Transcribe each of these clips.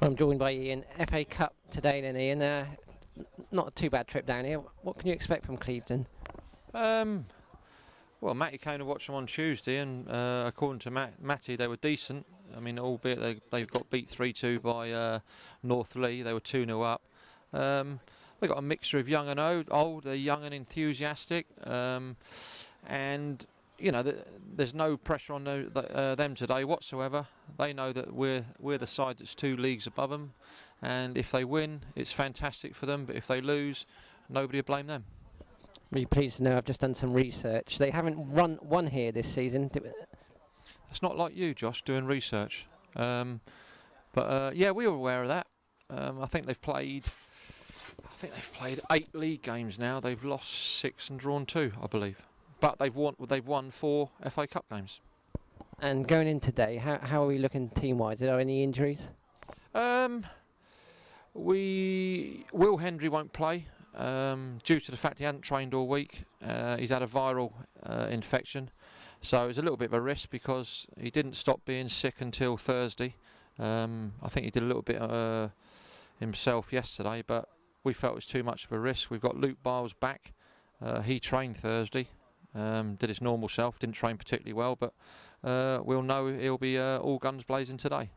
I'm joined by Ian. FA Cup today then, Ian. Not a too bad trip down here. What can you expect from Clevedon? Well, Matty came to watch them on Tuesday, and according to Matty, they were decent. I mean, albeit they got beat 3-2 by North-Leigh. They were 2-0 up. They got a mixture of young and old. They're young and enthusiastic, and you know, there's no pressure on them today whatsoever. They know that we're the side that's 2 leagues above them, and if they win, it's fantastic for them. But if they lose, nobody will blame them. Really pleased to know I've just done some research. They haven't won here this season. It's not like you, Josh, doing research. But yeah, we were aware of that. I think they've played 8 league games now. They've lost 6 and drawn 2, I believe. But they've won 4 FA Cup games. And going in today, how are we looking team-wise? Are there any injuries? Will Hendry won't play due to the fact he hadn't trained all week. He's had a viral infection, so it's a little bit of a risk because he didn't stop being sick until Thursday. I think he did a little bit himself yesterday, but we felt it was too much of a risk. We've got Luke Biles back. He trained Thursday, did his normal self, didn't train particularly well, but we'll know he'll be all guns blazing today.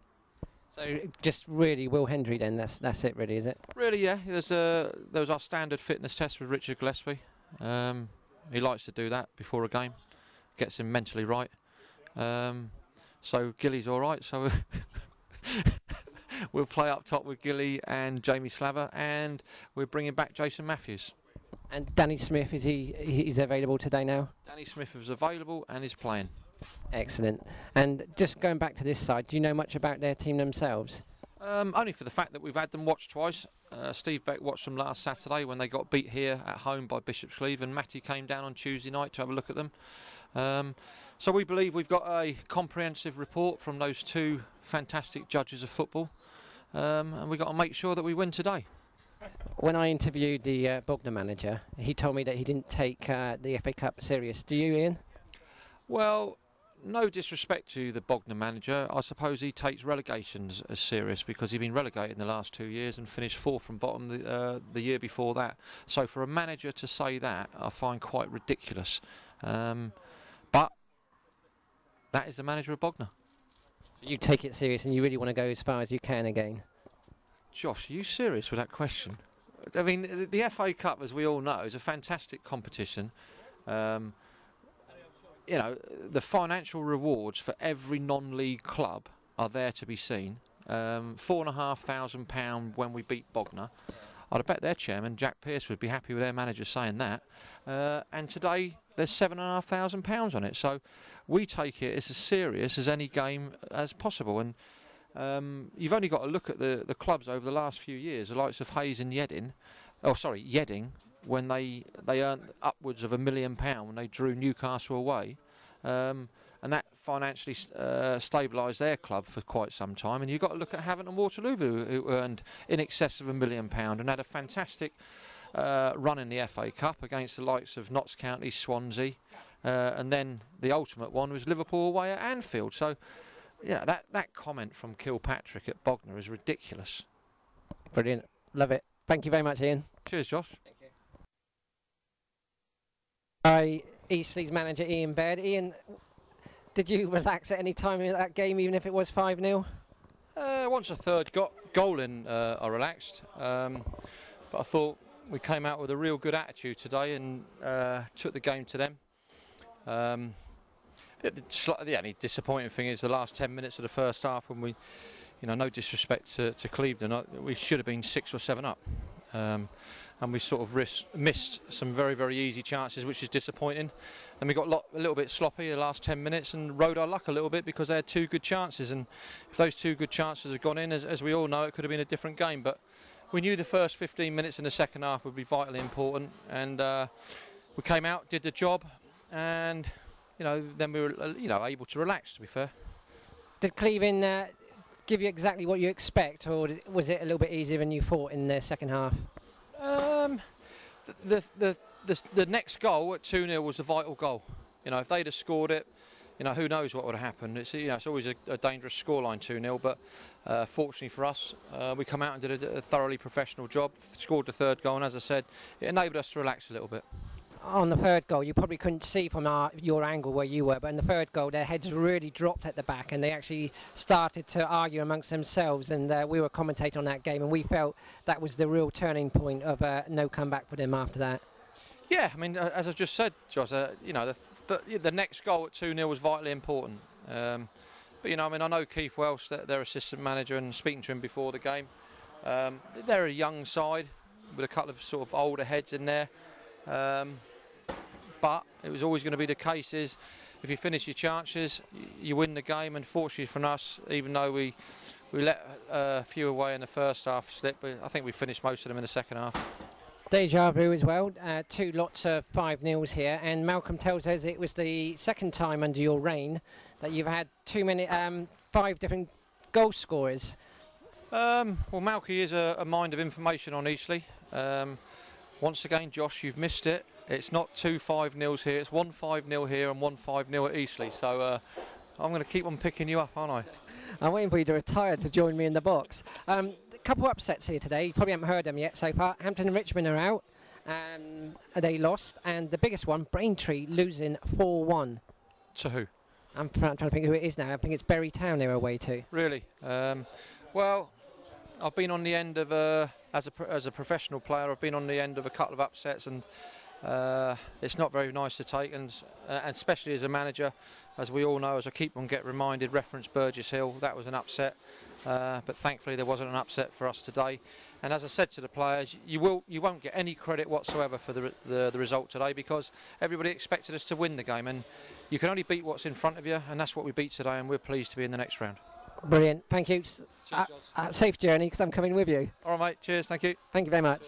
So just really Will Hendry then, that's it really, is it? Really, yeah. There was our standard fitness test with Richard Gillespie. He likes to do that before a game, gets him mentally right. So Gilly's all right, so we'll play up top with Gilly and Jamie Slaver, and we're bringing back Jason Matthews. And Danny Smith, he's available today now? Danny Smith is available and is playing. Excellent. And just going back to this side, do you know much about their team themselves? Only for the fact that we've had them watched twice. Steve Beck watched them last Saturday when they got beat here at home by Bishop's Cleeve, and Matty came down on Tuesday night to have a look at them. So we believe we've got a comprehensive report from those 2 fantastic judges of football, and we've got to make sure that we win today. When I interviewed the Bognor manager, he told me that he didn't take the FA Cup serious. Do you, Ian? Well, no disrespect to the Bognor manager, I suppose he takes relegations as serious because he's been relegated in the last 2 years and finished 4th from bottom the year before that. So for a manager to say that, I find quite ridiculous. But that is the manager of Bognor. So you take it serious and you really want to go as far as you can again? Josh, are you serious with that question? I mean, the FA Cup, as we all know, is a fantastic competition. You know, the financial rewards for every non-league club are there to be seen. £4,500 when we beat Bognor. I'd bet their chairman, Jack Pearce, would be happy with their manager saying that. And today there's £7,500 on it. So we take it as serious as any game as possible. And you've only got to look at the clubs over the last few years, the likes of Hayes and Yedding, when they earned upwards of £1 million when they drew Newcastle away, and that financially stabilised their club for quite some time. And you've got to look at Havant and Waterloo, who earned in excess of £1 million and had a fantastic run in the FA Cup against the likes of Notts County, Swansea, and then the ultimate one was Liverpool away at Anfield. So, you know, that comment from Kilpatrick at Bognor is ridiculous. Brilliant, love it. Thank you very much, Ian. Cheers, Josh. Thank you. Hi, Eastleigh's manager Ian Baird. Ian, did you relax at any time in that game, even if it was 5-0? Once a third goal in, I relaxed. But I thought we came out with a real good attitude today and took the game to them. The only disappointing thing is the last 10 minutes of the first half when we, you know, no disrespect to Clevedon, we should have been 6 or 7 up. And we sort of missed some very, very easy chances, which is disappointing. Then we got a little bit sloppy the last 10 minutes and rode our luck a little bit because they had 2 good chances. And if those 2 good chances had gone in, as we all know, it could have been a different game. But we knew the first 15 minutes in the second half would be vitally important. And we came out, did the job, and you know, then we were able to relax, to be fair. Did Clevedon give you exactly what you expect, or was it a little bit easier than you thought in the second half? The next goal at 2-0 was the vital goal. You know, if they'd have scored it, you know, who knows what would have happened. It's, you know, it's always a dangerous scoreline, 2-0, but fortunately for us, we come out and did a thoroughly professional job, scored the third goal, and as I said, it enabled us to relax a little bit. On the third goal, you probably couldn't see from your angle where you were, but in the third goal, their heads really dropped at the back, and they actually started to argue amongst themselves. And we were commentating on that game, and we felt that was the real turning point of no comeback for them after that. Yeah, I mean, as I just said, Josh, you know, the next goal at 2-0 was vitally important. But you know, I mean, I know Keith Welsh, their assistant manager, and speaking to him before the game, they're a young side with a couple of sort of older heads in there. But it was always going to be the case is if you finish your chances, you win the game. And fortunately for us, even though we let a few away in the first half slip, but I think we finished most of them in the second half. Deja vu as well, 2 lots of 5-0s here, and Malcolm tells us it was the second time under your reign that you've had 5 different goal scorers. Well, Malky is a mind of information on Eastleigh. Once again, Josh, you've missed it. It's not 2 5-0s here, it's 1 5-0 here and 1 5-0 at Eastleigh. So I'm going to keep on picking you up, aren't I? I'm waiting for you to retire to join me in the box. A couple of upsets here today. You probably haven't heard them yet so far. Hampton and Richmond are out, and they lost. And the biggest one, Braintree, losing 4-1. To who? I'm trying to think who it is now. I think it's Bury Town they're away to. Really? Well, I've been on the end of as a professional player. I've been on the end of a couple of upsets, and it's not very nice to take, and especially as a manager, as we all know, as I keep on getting reminded, reference Burgess Hill, that was an upset, but thankfully there wasn't an upset for us today. And as I said to the players, you won't get any credit whatsoever for the result today, because everybody expected us to win the game, and you can only beat what's in front of you, and that's what we beat today, and we're pleased to be in the next round. Brilliant, thank you. Cheers, Safe journey, because I'm coming with you. All right, mate. Cheers. Thank you. Thank you very much.